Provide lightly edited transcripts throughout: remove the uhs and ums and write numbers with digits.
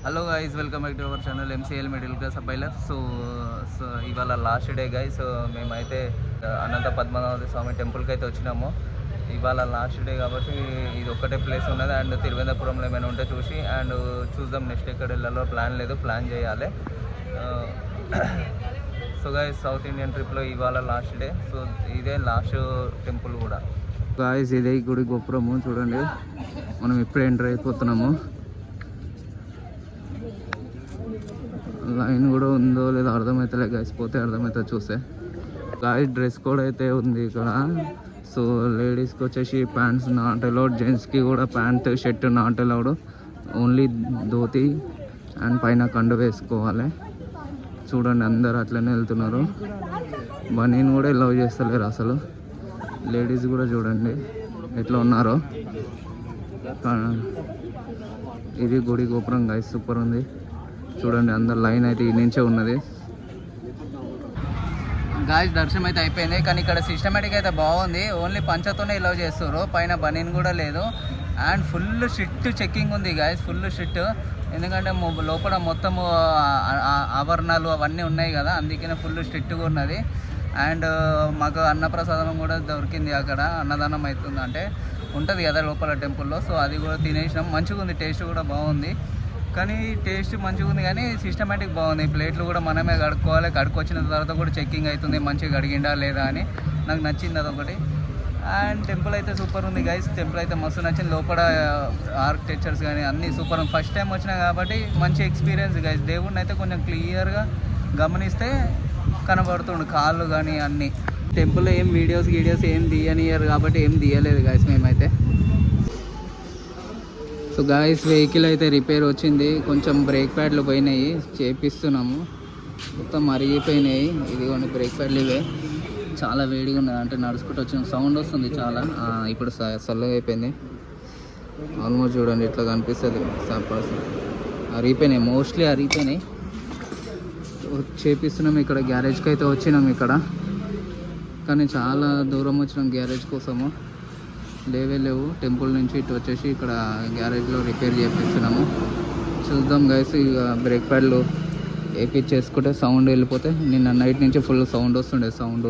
Hello guys, welcome back to our channel MCL middle class అబ్బాయిలర్. So ఇవాళ last day guys. మేమైతే అనంత పద్మనాభ స్వామి టెంపుల్కి అయితే వచ్చినాము. ఇవాళ లాస్ట్ డే కాబట్టి ఇది ఒక్కటే ప్లేస్ ఉన్నది. అండ్ తిరువనంతపురంలో ఏమైనా ఉంటే చూసి అండ్ చూద్దాం. నెక్స్ట్ ఎక్కడ వెళ్ళాలో ప్లాన్ లేదు, ప్లాన్ చేయాలి. సో గైస్, సౌత్ ఇండియన్ ట్రిప్లో ఇవాళ లాస్ట్ డే. సో ఇదే లాస్ట్ టెంపుల్ కూడా. గాయస్, ఇదే గుడి గోపురము చూడండి. మనం ఇప్పుడే ఎంటర్ అయిపోతున్నాము. లైన్ కూడా ఉందో లేదో అర్థమవుతలే గాయస్, పోతే అర్థమవుతుంది చూస్తే. గాయస్, డ్రెస్ కోడ్ అయితే ఉంది ఇక్కడ. సో లేడీస్కి వచ్చేసి ప్యాంట్స్ నాట్ అలౌడ్, జెంట్స్కి కూడా pant shirt not allowed, only dhoti and పైన కండు వేసుకోవాలి. చూడండి, అందరు అట్లనే వెళ్తున్నారు. బనీని కూడా లవ్ చేస్తలేరు అసలు. లేడీస్ కూడా చూడండి ఎట్లా ఉన్నారో. ఇది గుడి గోపురం గాయస్, సూపర్ ఉంది చూడండి. అందరు లైన్ అయితే ఈ నుంచే ఉన్నది. గాయస్, దర్శనం అయితే అయిపోయింది. కానీ ఇక్కడ సిస్టమేటిక్ అయితే బాగుంది. ఓన్లీ పంచతోనే ఇలా చేస్తారు, పైన బనీన్ కూడా లేదు. అండ్ ఫుల్ స్ట్రిక్ట్ చెక్కింగ్ ఉంది గాయస్, ఫుల్ స్ట్రిక్ట్. ఎందుకంటే లోపల మొత్తము ఆభరణాలు అవన్నీ ఉన్నాయి కదా, అందుకనే ఫుల్ స్ట్రిక్ట్గా ఉన్నది. అండ్ మాకు అన్నప్రసాదం కూడా దొరికింది అక్కడ. అన్నదానం అవుతుంది అంటే ఉంటుంది కదా లోపల టెంపుల్లో. సో అది కూడా తినేసినాం. మంచిగా ఉంది, టేస్ట్ కూడా బాగుంది. కానీ టేస్ట్ మంచిగా ఉంది, కానీ సిస్టమేటిక్ బాగుంది. ప్లేట్లు కూడా మనమే కడుక్కోవాలి. కడుక్కొచ్చిన తర్వాత కూడా చెక్కింగ్ అవుతుంది, మంచిగా కడిగిండా లేదా అని. నాకు నచ్చింది అదొకటి. అండ్ టెంపుల్ అయితే సూపర్ ఉంది గైస్. టెంపుల్ అయితే మస్తు నచ్చింది. లోపల ఆర్కిటెక్చర్స్ కానీ అన్నీ సూపర్ ఉంది. ఫస్ట్ టైం వచ్చినా కాబట్టి మంచి ఎక్స్పీరియన్స్ గైస్. దేవుడిని అయితే కొంచెం క్లియర్గా గమనిస్తే కనబడుతుండు, కాళ్ళు కానీ అన్నీ. టెంపుల్లో ఏం వీడియోస్ ఏం తీయనియరు కాబట్టి ఏం తీయలేదు గైస్ మేమైతే. సో గాయస్, వెహికల్ అయితే రిపేర్ వచ్చింది. కొంచెం బ్రేక్ ప్యాడ్లు పోయినాయి, చేపిస్తున్నాము. మొత్తం అరిగిపోయినాయి. ఇదిగోండి బ్రేక్ ప్యాడ్లు ఇవే. చాలా వేడిగా ఉన్నది, అంటే నడుచుకుంటూ వచ్చిన సౌండ్ వస్తుంది చాలా. ఇప్పుడు చల్లగా అయిపోయింది ఆల్మోస్ట్. చూడండి ఇట్లా కనిపిస్తుంది. అరిగిపోయినాయి, మోస్ట్లీ అరిగిపోయినాయి. చేపిస్తున్నాం. ఇక్కడ గ్యారేజ్కి అయితే వచ్చినాం ఇక్కడ. కానీ చాలా దూరం వచ్చినాం గ్యారేజ్ కోసము. లేవు టెంపుల్ నుంచి ఇటు వచ్చేసి ఇక్కడ గ్యారేజ్లో రిపేర్ చేపిస్తున్నాము. చూద్దాం గైస్. ఇక బ్రేక్ ప్యాడ్లు వేపించేసుకుంటే సౌండ్ వెళ్ళిపోతే. నిన్న నైట్ నుంచి ఫుల్ సౌండ్ వస్తుండే, సౌండ్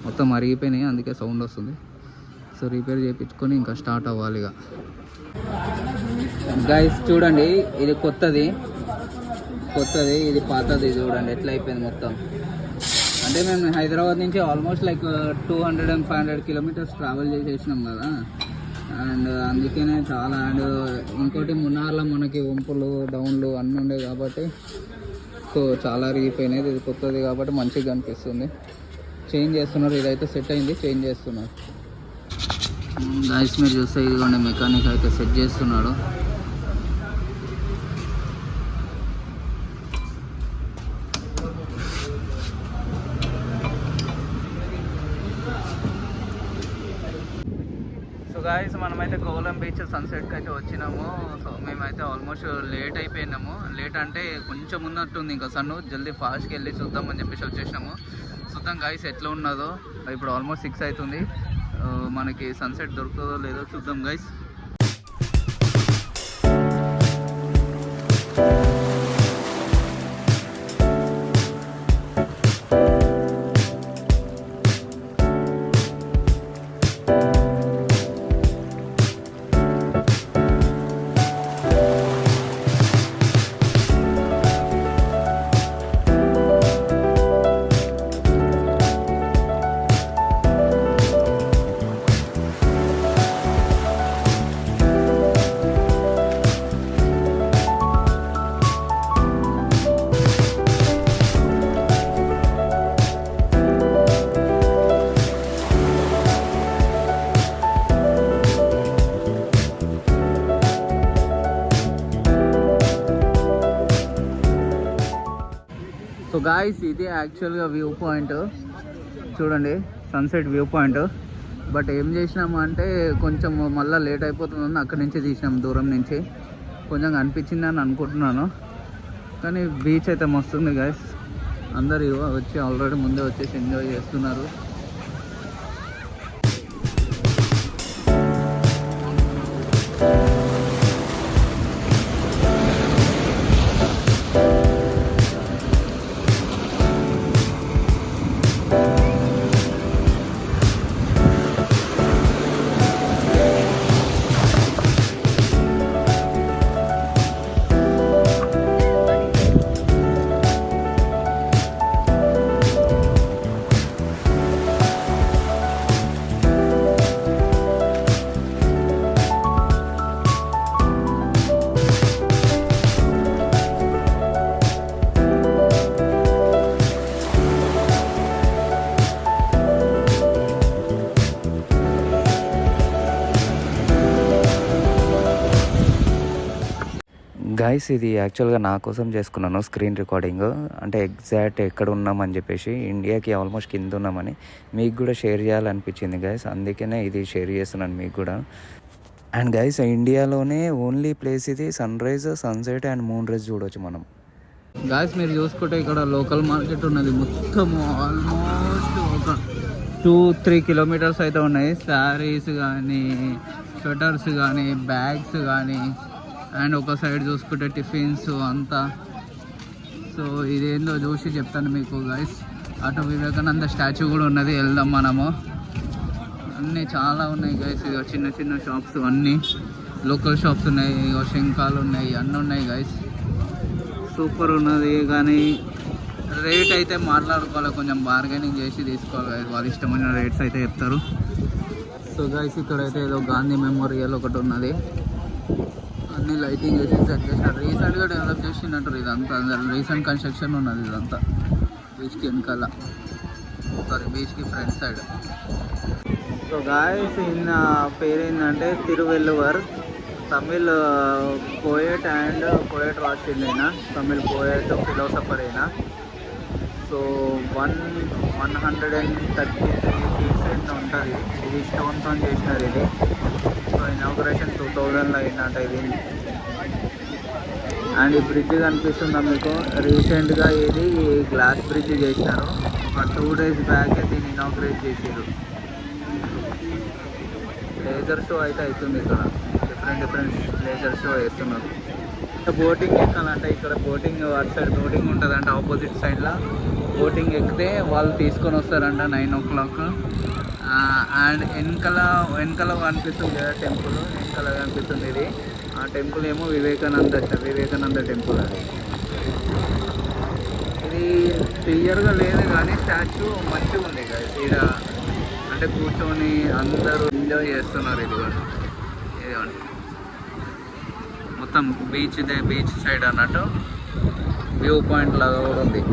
మొత్తం అరిగిపోయినాయి, అందుకే సౌండ్ వస్తుంది. సో రిపేర్ చేయించుకొని ఇంకా స్టార్ట్ అవ్వాలి ఇక. గైస్ చూడండి, ఇది కొత్తది, ఇది పాతది. చూడండి ఎట్లా అయిపోయింది మొత్తం. అంటే మేము హైదరాబాద్ నుంచి almost like 200 and 500 kilometres travel చేసేసినాం కదా. అండ్ అందుకనే చాలా. అండ్ ఇంకోటి మున్నార్లో మనకి వంపులు డౌన్లు అన్నీ ఉండే కాబట్టి సో చాలా అరిగిపోయినాయి. ఇది కొత్తది కాబట్టి మంచిగా అనిపిస్తుంది. చేంజ్ చేస్తున్నారు. ఇదైతే సెట్ అయింది, చేంజ్ చేస్తున్నారు. గైస్ మీరు చూస్తే ఇదిగోండి మెకానిక్ అయితే సెట్ చేస్తున్నాడు. గాయస్, మనమైతే కోలం బీచ్ సన్సెట్కి అయితే వచ్చినాము. సో మేమైతే ఆల్మోస్ట్ లేట్ అయిపోయినాము. లేట్ అంటే కొంచెం ఉన్నట్టుంది. ఇంకా సన్ను జల్దీ ఫాస్ట్కి వెళ్ళి చూద్దామని చెప్పేసి వచ్చేసినాము. చూద్దాం గాయస్ ఎట్లా ఉన్నదో. ఇప్పుడు ఆల్మోస్ట్ 6 అవుతుంది. మనకి సన్సెట్ దొరుకుతుందో లేదో చూద్దాం గాయస్. సో గాయస్, ఇది యాక్చువల్గా వ్యూ పాయింట్. చూడండి సన్సెట్ వ్యూ పాయింట్. బట్ ఏం చేసినాము అంటే కొంచెం మళ్ళీ లేట్ అయిపోతుందని అక్కడి నుంచి తీసినాం, దూరం నుంచి. కొంచెం అనిపించింది అని అనుకుంటున్నాను. కానీ బీచ్ అయితే మస్తుంది గాయస్. అందరు వచ్చి ఆల్రెడీ ముందే వచ్చేసి ఎంజాయ్ చేస్తున్నారు. గైస్ ఇది యాక్చువల్గా నా కోసం చేసుకున్నాను స్క్రీన్ రికార్డింగ్, అంటే ఎగ్జాక్ట్ ఎక్కడ ఉన్నామని చెప్పేసి ఇండియాకి ఆల్మోస్ట్ కింద ఉన్నామని మీకు కూడా షేర్ చేయాలనిపించింది గైస్, అందుకనే ఇది షేర్ చేస్తున్నాను మీకు కూడా. అండ్ గైస్ ఇండియాలోనే ఓన్లీ ప్లేస్ ఇది sunrise, sunset and moonrise చూడవచ్చు మనం. గాయస్ మీరు చూసుకుంటే ఇక్కడ లోకల్ మార్కెట్ ఉన్నది, మొత్తం ఆల్మోస్ట్ ఒక 2-3 కిలోమీటర్స్ అయితే ఉన్నాయి. శారీస్ కానీ, స్వెటర్స్ కానీ, బ్యాగ్స్ కానీ, అండ్ ఒక సైడ్ చూసుకుంటే టిఫిన్స్ అంతా. సో ఇదేందో చూసి చెప్తాను మీకు గైస్. అటు వివేకానంద స్టాచ్యూ కూడా ఉన్నది, వెళ్దాం మనము. అన్నీ చాలా ఉన్నాయి గైస్, ఇక చిన్న చిన్న షాప్స్ అన్నీ లోకల్ షాప్స్ ఉన్నాయి, ఇక శంఖాలు ఉన్నాయి, అన్నీ ఉన్నాయి గైస్. సూపర్ ఉన్నది, కానీ రేట్ అయితే మాట్లాడుకోవాలి, కొంచెం బార్గెనింగ్ చేసి తీసుకోవాలి గైస్, వాళ్ళ ఇష్టమైన రేట్స్ అయితే చెప్తారు. సో గైస్ ఇక్కడైతే ఏదో గాంధీ మెమోరియల్ ఒకటి ఉన్నది, అన్ని లైటింగ్ వేసి సెట్ చేసినారు, రీసెంట్గా డెవలప్ చేసినట్టు ఇదంతా, రీసెంట్ కన్స్ట్రక్షన్ ఉన్నది ఇదంతా బీచ్కి వెనకాల, సారీ బీచ్కి ఫ్రంట్ సైడ్. సో గాయస్ ఈయన పేరు ఏంటంటే తిరువెల్లువర్, తమిళ్ పోయెట్ అండ్ పోయెట్ రాసిండు అయినా, తమిళ్ పోయెట్ ఫిలాసఫర్ అయినా. సో 133 ఫీట్స్ ఉంటుంది, ఇది స్టోన్తో చేసినారు ఇది. సో ఇనాగ్రేషన్ 2000లో అయినట్టు ఇది. అండ్ ఈ బ్రిడ్జ్ కనిపిస్తుందా మీకు, రీసెంట్గా ఇది గ్లాస్ బ్రిడ్జ్ చేసినారు, ఒక 2 days బ్యాక్ దీన్ని ఇనాగ్రేట్ చేసారు. లేజర్ షో అయితే అవుతుంది ఇక్కడ, డిఫరెంట్ లేజర్ షో వేస్తున్నారు. బోటింగ్ ఎక్కాలంటే ఇక్కడ బోటింగ్ అటు సైడ్ బోటింగ్ ఉంటుంది అంటే ఆపోజిట్ సైడ్లో బోటింగ్ ఎక్కితే వాళ్ళు తీసుకొని వస్తారంట 9 o'clock. అండ్ వెనకాల కనిపిస్తుంది కదా టెంపుల్, వెనకాల కనిపిస్తుంది ఇది, ఆ టెంపుల్ ఏమో వివేకానంద టెంపుల్. అది ఇది క్లియర్గా లేదు కానీ స్టాచ్యూ మంచిగా ఉంది కదా ఇక్కడ, అంటే కూర్చొని అందరూ ఎంజాయ్ చేస్తున్నారు. ఇదిగోండి మొత్తం బీచ్ సైడ్ అన్నట్టు వ్యూ పాయింట్ లాగా కూడా ఉంది.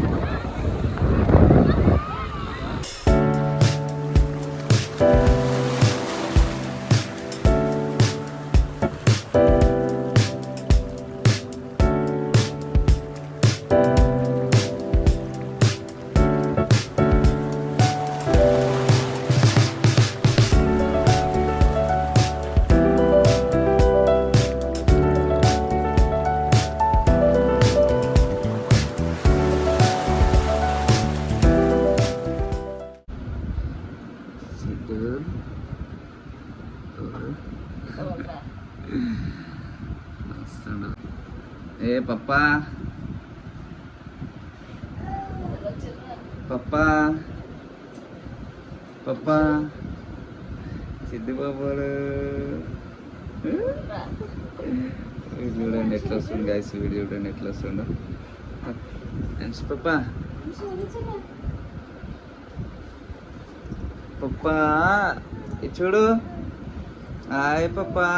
ఏ పప్పా సిద్ధు బాబాడు చూడండి ఎట్లా వస్తుంది గాయస్, వీడియో చూడండి ఎట్లా వస్తుండో. పప్పా చూడు, హాయ్ పప్పా.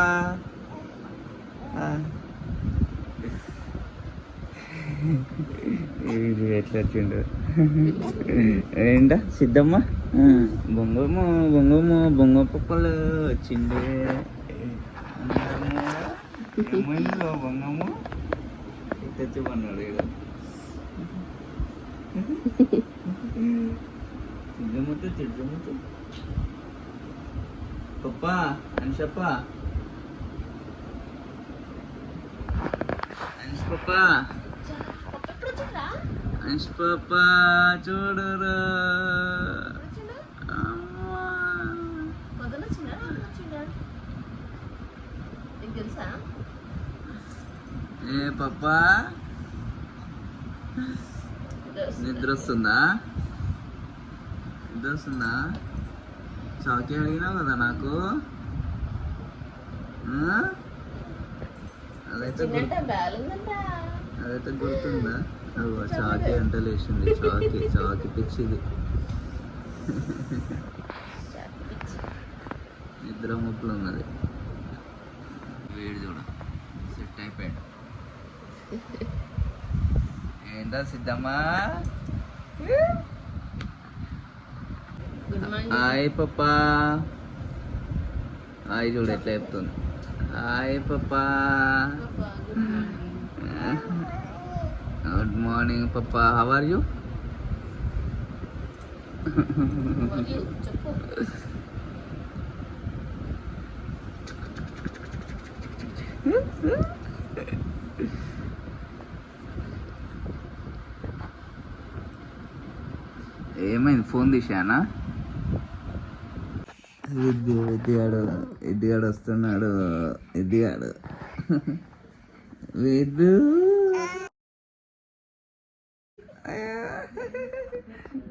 ఎట్లా వచ్చిండు ఏంటా సిద్ధమ్మ, బొంగ పప్పలు వచ్చిండే. బొంగమ్మ తెచ్చిపన్నాడు ఇక్కడ, సిద్ధమ్మతో పప్పా అని చెప్పా, అంశ్ పప్పా చూడరా. ఏ పప్పా నిద్ర వస్తుందా? నిద్ర వస్తుందా? చాకీ అడిగినావు కదా నాకు. అదైతే గుర్తుందా? చాకీ అంట లేచింది. చాకీ పిచ్చిది. నిద్ర ముప్పులు ఉన్నది. వేడి చూడ సెట్ అయిపోయాడు. ఏంటా సిద్ధమ్మా? హాయ్ పప్పా. హాయ్ చూడు ఎట్లా చెప్తుంది. హాయ్ పప్పా. గుడ్ మార్నింగ్ పప్పా. How are you? ఏమైంది? ఫోన్ తీసానా? ఎద్దిగాడు వస్తున్నాడు. ఎద్దిగాడు విద్దు.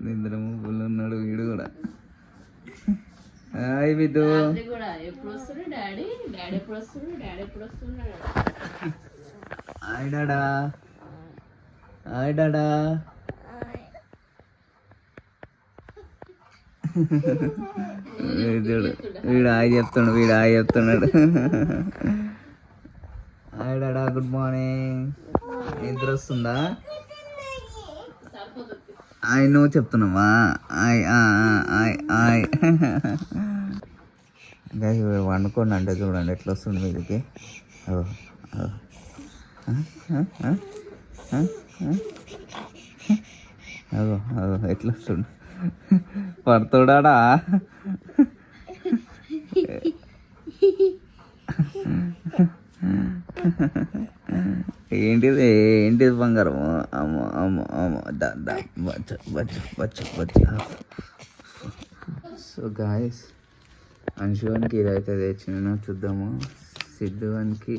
నిద్ర ముగ్గులు ఉన్నాడు వీడు కూడా. హాయ్ విద్దు. హాయ్ డాడా. హాయ్ డాడా. వీడు హాయ్ చెప్తున్నాడు. హాయ్ డాడా. Good morning. నిద్ర వస్తుందా? హాయ్ నువ్వు చెప్తున్నావా? Hi hi. ఇంకా వండుకోండి అంటే చూడండి ఎట్లా వస్తుంది మీదికి. ఎట్లా వస్తుంది? పడుతాడా? ఏంటిది బంగారం? అమ్మ సో గాయస్, అంశువానికి ఇదైతే తెచ్చిన చూద్దాము. సిద్ధువానికి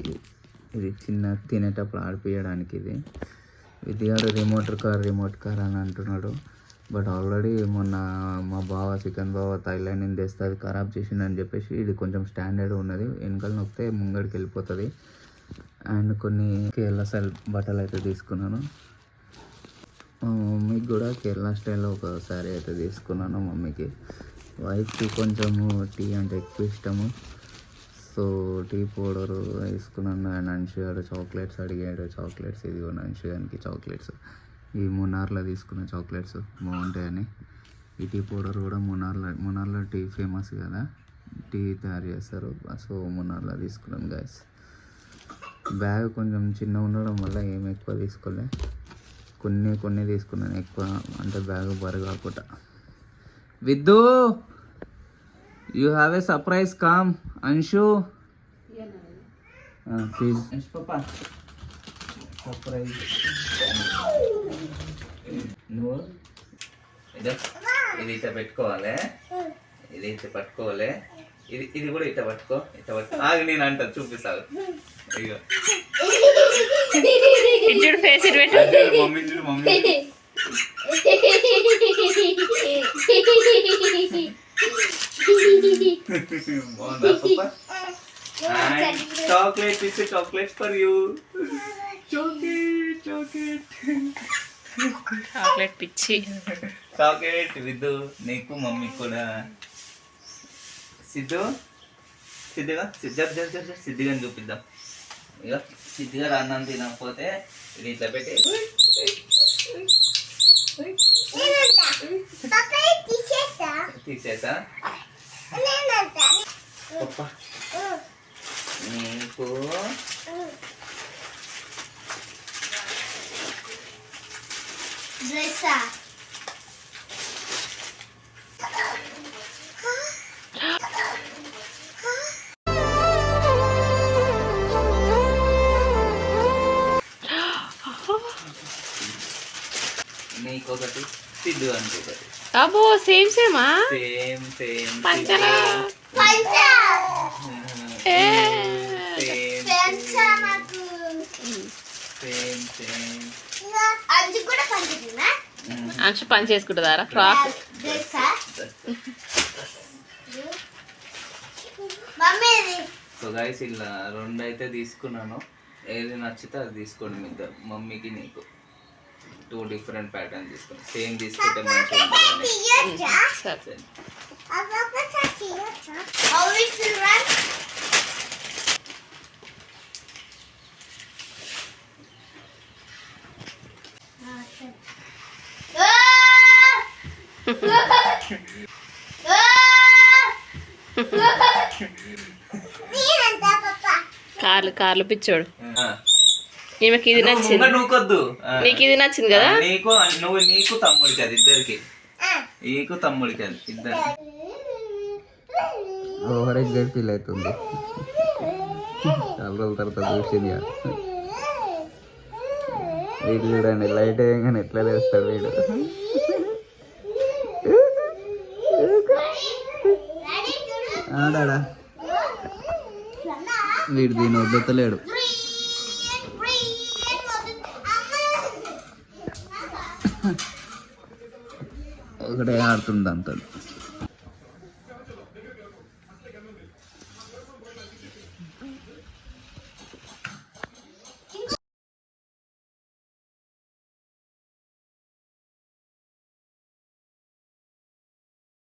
ఇది చిన్న తినేటప్పుడు ఆడిపియడానికి. ఇది విద్యాడు రిమోట్ కార్ అని అంటున్నాడు. బట్ ఆల్రెడీ మొన్న మా బావ చికెన్ బావ థైలాండ్ నుంచి తెస్తే అది ఖరాబ్ చేసిందని చెప్పేసి ఇది కొంచెం స్టాండర్డ్ ఉన్నది. వెనకాల నొక్కితే ముంగడికి వెళ్ళిపోతుంది. అండ్ కొన్ని కేరళ స్టైల్ బట్టలు అయితే తీసుకున్నాను. మా మమ్మీకి కూడా కేరళ స్టైల్లో ఒక శారీ అయితే తీసుకున్నాను. మమ్మీకి, వైఫ్కి కొంచెము టీ అంటే ఎక్కువ ఇష్టము. సో టీ పౌడరు వేసుకున్నాను. అండ్ అంశుగాడు చాక్లెట్స్ అడిగాడు. చాక్లెట్స్ ఇదిగో అంశుగానికి చాక్లెట్స్. ఈ మున్నార్లో తీసుకున్న చాక్లెట్స్ బాగుంటాయని. ఈ టీ పౌడర్ కూడా మున్నార్లో టీ ఫేమస్ కదా, టీ తయారు చేస్తారు. సో మున్నార్లో తీసుకున్నాను గైస్. బ్యాగ్ కొంచెం చిన్న ఉండడం వల్ల ఏమి ఎక్కువ తీసుకోలే. కొన్ని తీసుకున్నాను ఎక్కువ, అంటే బ్యాగ్ బరువు కాకుండా. Viddu, you have a surprise come. Anshu please. పాపా సర్ప్రైజ్. నువ్వు ఇది ఇట్లా పెట్టుకోవాలి. ఇది ఇట్లా పట్టుకోవాలి. ఇది కూడా ఇట్లా పట్టుకో. ఆగి నేను అంటా చూపిస్తాను. అయ్యో mummy chocolate for you. Chocolate పిచ్చి. చాక్లెట్ విద్దు నీకు మమ్మీ కూడా. సిద్ధిగా చూపిద్దాం. ఇక సిద్ధిగా అన్నం తినకపోతే ఇది ఇట్లా పెట్టి తీసేసా. నీకు నీకొకటి, సిద్ధు అనుకోకటి. అబ్బో సేమ్ సేమా? సేమ్ పంచలా అంశు పని చేసుకుంటుందారా ఫ్రాక్? సో గైస్ ఇలా 2 అయితే తీసుకున్నాను. ఏది నచ్చితే అది తీసుకోండి మీ ఇద్దరు, మమ్మీకి నీకు 2 డిఫరెంట్ ప్యాటర్న్ తీసుకోండి. సేమ్ తీసుకుంటే మంచిగా ఉంటుంది. సరే. కార్లు పిచ్చోడు. ఈమెకి ఇది నచ్చింది, నువ్వుకొద్దు, నీకు ఇది నచ్చింది కదా. నీకు తమ్ముడికి అది, ఇద్దరికి నీకు తమ్ముడికి అది ఇద్దరు. ఓవర్ ఎగ్జైట్ ఫీల్ అవుతుంది, చాలా రోజుల తర్వాత చూసింది. వీడు చూడండి, లైట్ వేయగానే ఎట్లా లేస్తాడు వీడు. ఆడా వీడు దీన్ని వద్దలేడు. ఒకటే ఆడుతుంది అంత.